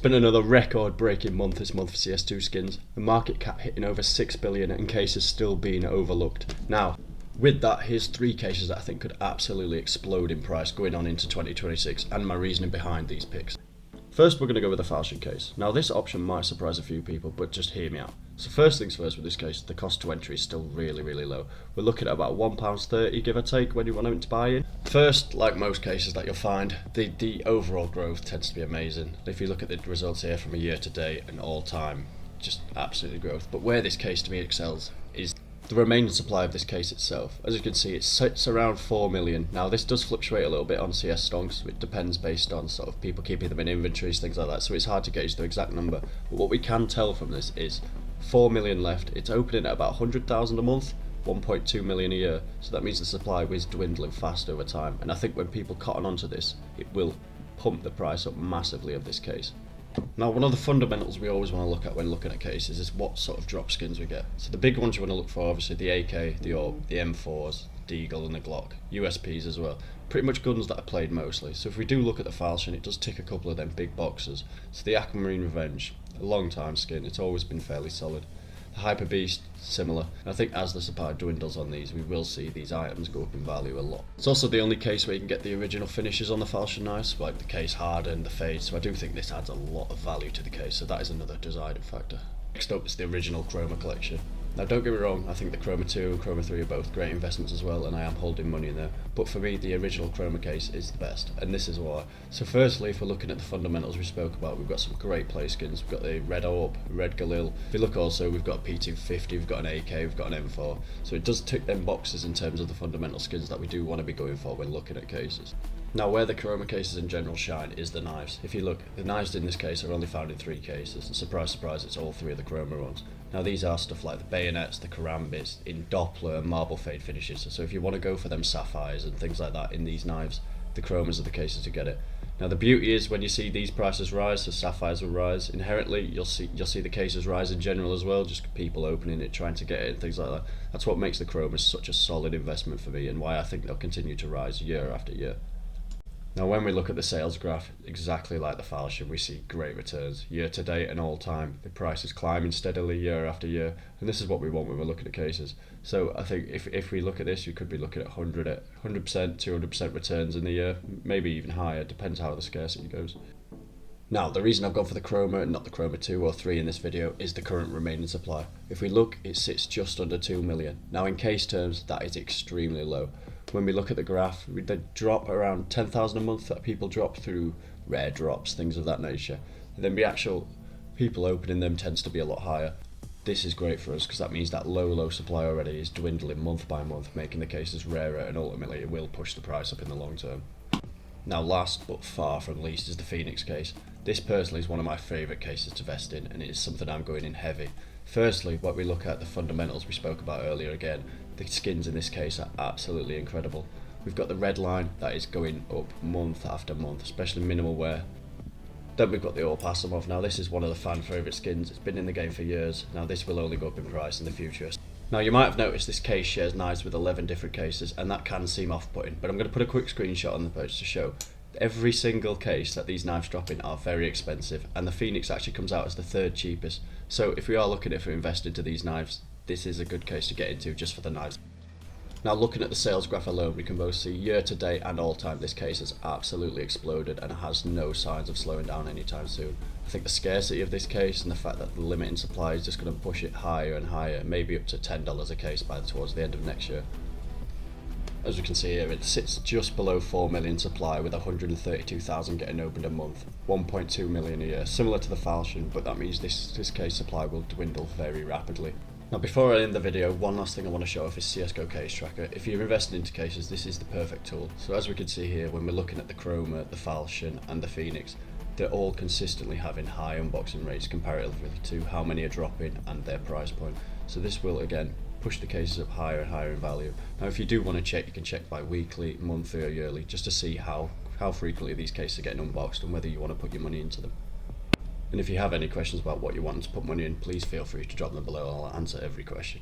been another record-breaking month this month for CS2 skins, the market cap hitting over 6 billion and cases still being overlooked. Now, with that, here's 3 cases that I think could absolutely explode in price going on into 2026 and my reasoning behind these picks. First, we're going to go with the falchion case. Now, this option might surprise a few people, but just hear me out. So first things first with this case, the cost to entry is still really low. We're looking at about £1.30 give or take when you want to buy in. First, like most cases that you'll find, the overall growth tends to be amazing. If you look at the results here from a year to date and all time, just absolutely growth. But where this case to me excels is the remaining supply of this case itself. As you can see, it sits around 4 million. Now this does fluctuate a little bit on CS stonks, it depends based on sort of people keeping them in inventories, things like that, so it's hard to gauge the exact number. But what we can tell from this is 4 million left, it's opening at about 100,000 a month, 1.2 million a year, so that means the supply is dwindling fast over time, and I think when people cotton onto this, it will pump the price up massively of this case. Now, one of the fundamentals we always want to look at when looking at cases is what sort of drop skins we get. So the big ones you want to look for, obviously the AK, the AWP, the M4s, the Deagle and the Glock, USPs as well. Pretty much guns that are played mostly. So if we do look at the falchion, it does tick a couple of them big boxes. So the Aquamarine Revenge, a long time skin, it's always been fairly solid. The Hyper Beast, similar. And I think as the supply dwindles on these, we will see these items go up in value a lot. It's also the only case where you can get the original finishes on the falchion knives, like the case hardened, the fade, so I do think this adds a lot of value to the case, so that is another deciding factor. Next up is the original Chroma collection. Now don't get me wrong, I think the Chroma 2 and Chroma 3 are both great investments as well, and I am holding money in there, but for me the original Chroma case is the best, and this is why. So firstly, if we're looking at the fundamentals we spoke about, we've got some great play skins. We've got the Red AWP, Red Galil. If you look also, we've got a P250, we've got an AK, we've got an M4, so it does tick them boxes in terms of the fundamental skins that we do want to be going for when looking at cases. Now where the Chroma cases in general shine is the knives. If you look, the knives in this case are only found in 3 cases, and surprise surprise it's all 3 of the Chroma ones. Now these are stuff like the bayonets, the karambits, in Doppler and marble fade finishes, so if you want to go for them sapphires and things like that in these knives, the Chromas are the cases to get it. Now the beauty is when you see these prices rise, so sapphires will rise, inherently you'll see the cases rise in general as well, just people opening it, trying to get it and things like that. That's what makes the Chromas such a solid investment for me and why I think they'll continue to rise year after year. Now when we look at the sales graph, exactly like the falchion, we see great returns. Year to date and all time, the price is climbing steadily year after year, and this is what we want when we're looking at cases. So I think if we look at this, you could be looking at 100%, 200% returns in the year, maybe even higher, depends how the scarcity goes. Now, the reason I've gone for the Chroma and not the Chroma 2 or 3 in this video is the current remaining supply. If we look, it sits just under 2 million. Now in case terms, that is extremely low. When we look at the graph, they drop around 10,000 a month that people drop through rare drops, things of that nature. And then the actual people opening them tends to be a lot higher. This is great for us because that means that low supply already is dwindling month by month, making the cases rarer, and ultimately it will push the price up in the long term. Now last but far from least is the Phoenix case. This personally is one of my favourite cases to invest in, and it is something I'm going in heavy. Firstly, what we look at the fundamentals we spoke about earlier again, the skins in this case are absolutely incredible. We've got the red line that is going up month after month, especially minimal wear. Then we've got the AWP Asimov. Now this is one of the fan favourite skins, it's been in the game for years, now this will only go up in price in the future. Now you might have noticed this case shares knives with 11 different cases, and that can seem off-putting, but I'm going to put a quick screenshot on the page to show. Every single case that these knives drop in are very expensive, and the Phoenix actually comes out as the 3rd cheapest. So if we are looking at for investing into these knives, this is a good case to get into just for the knives. Now looking at the sales graph alone, we can both see year to date and all time this case has absolutely exploded and has no signs of slowing down anytime soon. I think the scarcity of this case and the fact that the limit in supply is just going to push it higher and higher, maybe up to $10 a case towards the end of next year. As we can see here, it sits just below 4 million supply with 132,000 getting opened a month, 1.2 million a year, similar to the falchion, but that means this case supply will dwindle very rapidly. Now before I end the video, one last thing I want to show off is CS2 CASE tracker. If you're investing into cases, this is the perfect tool. So as we can see here, when we're looking at the Chroma, the falchion and the Phoenix, they're all consistently having high unboxing rates comparatively to how many are dropping and their price point. So this will again push the cases up higher and higher in value. Now if you do want to check, you can check by weekly, monthly or yearly just to see how frequently these cases are getting unboxed and whether you want to put your money into them. And if you have any questions about what you want to put money in, please feel free to drop them below. I'll answer every question.